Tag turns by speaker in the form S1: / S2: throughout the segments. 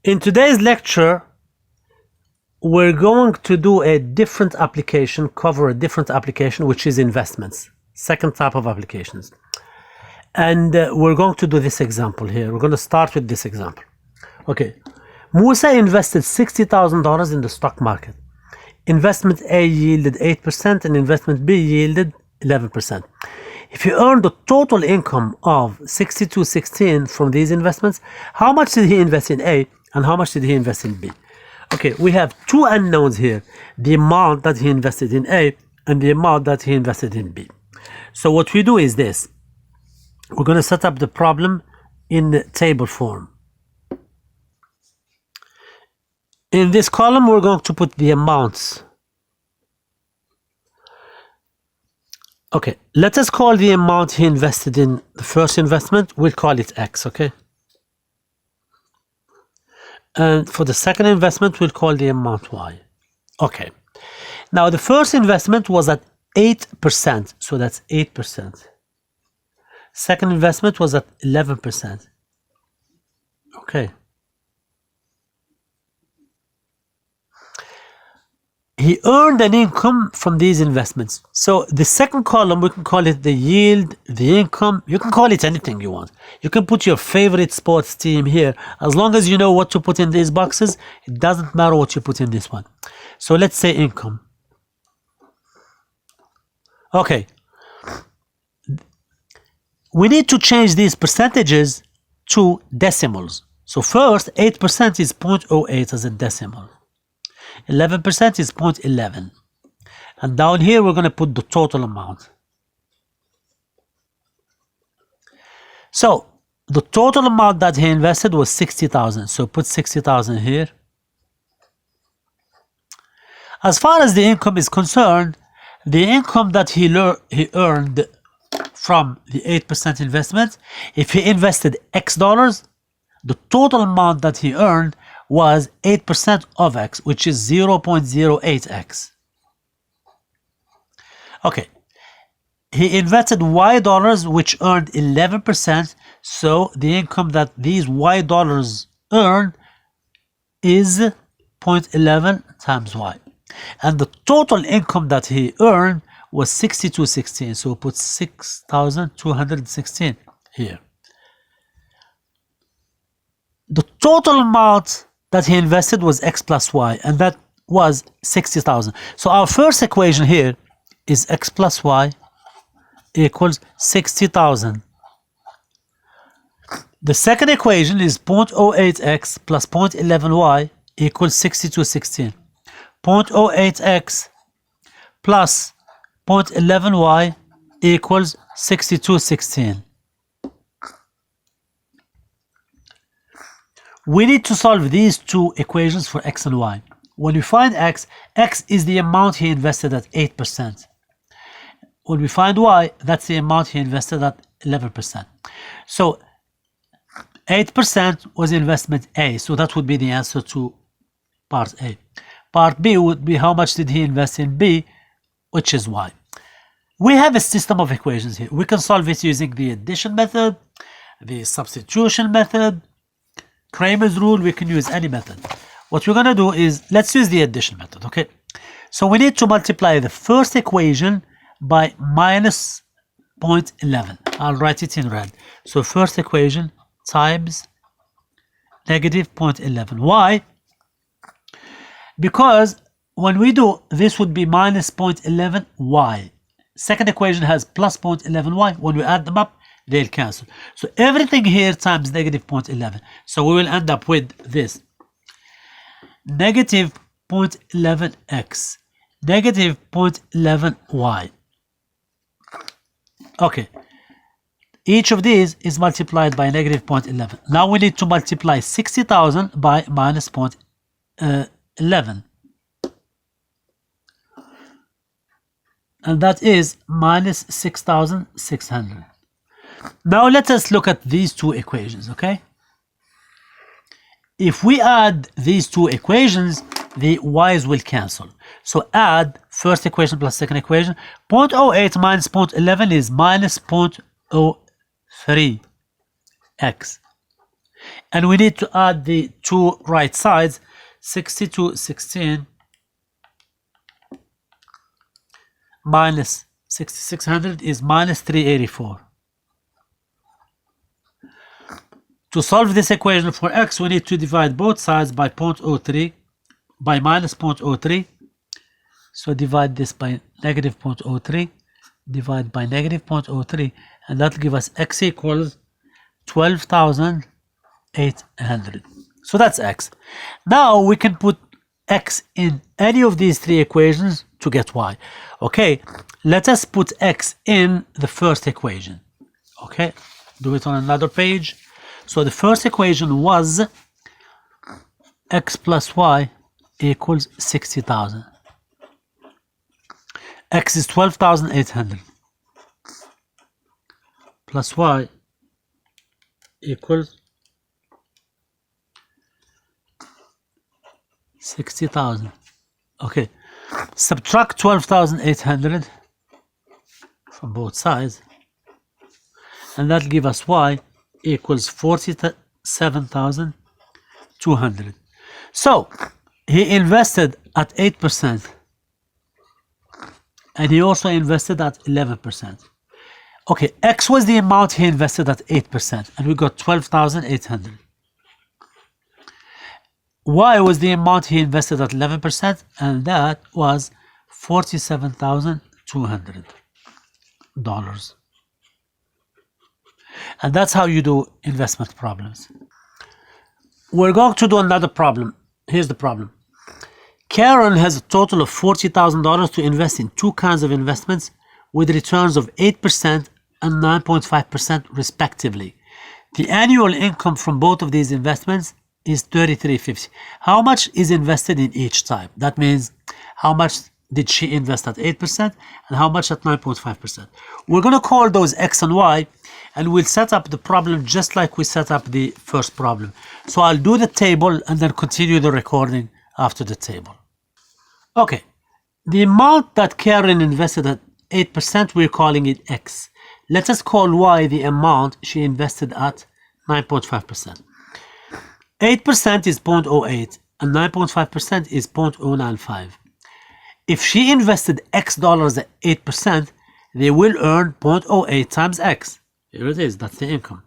S1: In today's lecture, we're going to do a different application, cover a different application, which is investments, second type of applications. And we're going to do this example here. We're going to start with this example. Okay, Musa invested $60,000 in the stock market. Investment A yielded 8% and investment B yielded 11%. If you earned the total income of $62.16 from these investments, how much did he invest in A and how much did he invest in B? Okay, we have two unknowns here, the amount that he invested in A and the amount that he invested in B. So what we do is this. We're going to set up the problem in the table form. In this column, we're going to put the amounts. Okay, let us call the amount he invested in the first investment, we'll call it X, okay? And for the second investment, we'll call the amount Y. Okay, now the first investment was at 8%, so that's 8%. Second investment was at 11%. Okay. He earned an income from these investments. So the second column, we can call it the yield, the income. You can call it anything you want. You can put your favorite sports team here. As long as you know what to put in these boxes, it doesn't matter what you put in this one. So let's say income. Okay. We need to change these percentages to decimals. So first, 8% is 0.08 as a decimal. 11% is 0.11. And down here, we're going to put the total amount. So the total amount that he invested was 60,000. So put 60,000 here. As far as the income is concerned, the income that he earned from the 8% investment, if he invested X dollars, the total amount that he earned was 8% of X, which is 0.08X. Okay, he invested Y dollars, which earned 11%, so the income that these Y dollars earned is 0.11 times Y. And the total income that he earned was 62.16, so we'll put 6,216 here. The total amount that he invested was X plus Y, and that was 60,000. So our first equation here is X plus Y equals 60,000. The second equation is 0.08X plus 0.11Y equals 62.16. 0.08X plus 0.11Y equals 62.16. We need to solve these two equations for X and Y. When we find X, X is the amount he invested at 8%. When we find Y, that's the amount he invested at 11%. So 8% was investment A, so that would be the answer to part A. Part B would be how much did he invest in B, which is Y. We have a system of equations here. We can solve it using the addition method, the substitution method, Cramer's rule. We can use any method. What we're going to do is, let's use the addition method, okay? So we need to multiply the first equation by minus 0.11. I'll write it in red. So first equation times negative 0.11. Why? Because when we do, this would be minus 0.11y. Second equation has plus 0.11y. When we add them up, they'll cancel. So everything here times negative 0.11. So we will end up with this. Negative 0.11x. Negative 0.11y. Okay. Each of these is multiplied by negative 0.11. Now we need to multiply 60,000 by minus 0.11. And that is minus 6,600. Now let us look at these two equations, okay? If we add these two equations, the y's will cancel. So add first equation plus second equation. 0.08 minus 0.11 is minus 0.03x. And we need to add the two right sides. 6216 minus 6600 is minus 384. To solve this equation for x, we need to divide both sides by 0.03, by minus 0.03. So divide this by negative 0.03, divide by negative 0.03, and that will give us x equals 12,800. So that's x. Now we can put x in any of these three equations to get y. Okay, let us put x in the first equation. Okay, do it on another page. So the first equation was x plus y equals 60,000. X is 12,800 plus y equals 60,000. Okay, subtract 12,800 from both sides, and that'll give us y equals 47,200. So he invested at 8%, and he also invested at 11%. Okay, x was the amount he invested at 8%, and we got 12,800. Y was the amount he invested at 11%, and that was $47,200. And that's how you do investment problems. We're going to do another problem. Here's the problem. Karen has a total of $40,000 to invest in two kinds of investments with returns of 8% and 9.5% respectively. The annual income from both of these investments is $33.50. How much is invested in each type? That means how much did she invest at 8% and how much at 9.5%. We're going to call those x and y, and we'll set up the problem just like we set up the first problem. So I'll do the table and then continue the recording after the table. Okay, the amount that Karen invested at 8%, we're calling it x. Let us call y the amount she invested at 9.5%. 8% is 0.08 and 9.5% is 0.095. If she invested x dollars at 8%, they will earn 0.08 times x. Here it is, that's the income.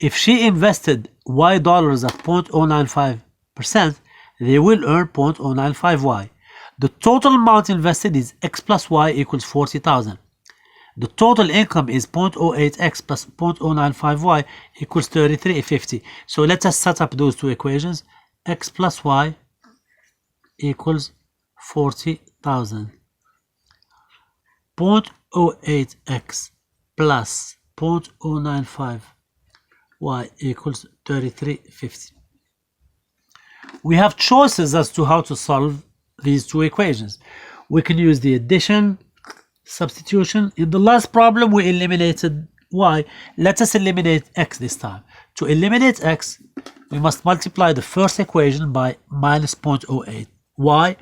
S1: If she invested y dollars at 0.095%, they will earn 0.095y. The total amount invested is x plus y equals 40,000. The total income is 0.08x plus 0.095y equals 33.50. So let us set up those two equations. X plus y equals 40,000. 0.08x plus 0.095y equals 33.50. We have choices as to how to solve these two equations. We can use the addition, substitution. In the last problem we eliminated y. Let us eliminate x this time. To eliminate x, we must multiply the first equation by minus 0.08. Why?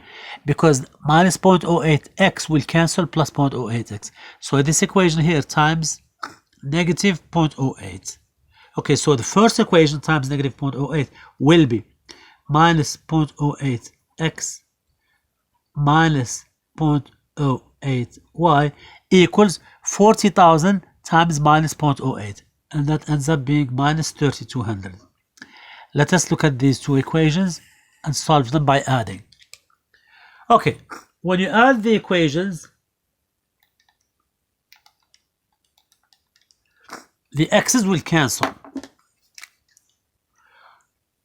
S1: Because minus 0.08x will cancel plus 0.08x. So this equation here times negative 0.08. Okay, so the first equation times negative 0.08 will be minus 0.08x minus 0.08y equals 40,000 times minus 0.08, and that ends up being minus 3,200. Let us look at these two equations and solve them by adding. Okay, when you add the equations, the x's will cancel.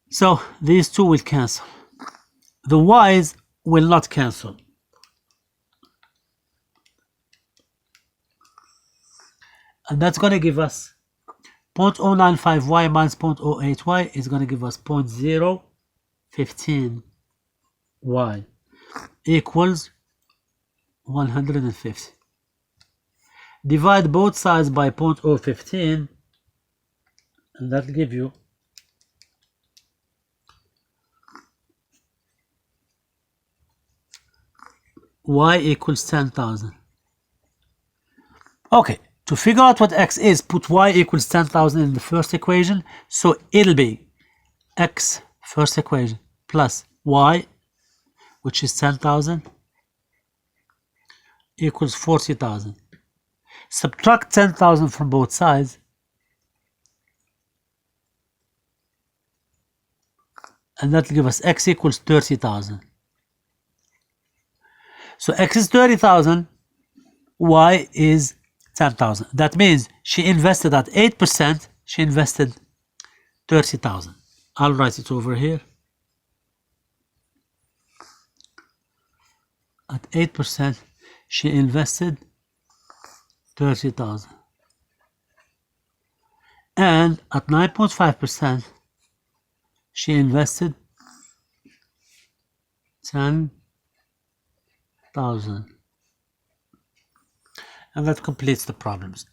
S1: So these two will cancel. The y's will not cancel. And that's going to give us 0.095y minus 0.08y is going to give us 0.015y equals 150. Divide both sides by 0.015 and that'll give you y equals 10,000. Okay, to figure out what x is, put y equals 10,000 in the first equation. So it'll be x, first equation, plus y, which is 10,000, equals 40,000. Subtract 10,000 from both sides, and that will give us x equals 30,000. So x is 30,000, y is 10,000. That means she invested at 8%, she invested 30,000. I'll write it over here. At 8%, she invested 30,000. And at 9.5%, she invested 10,000. And that completes the problems.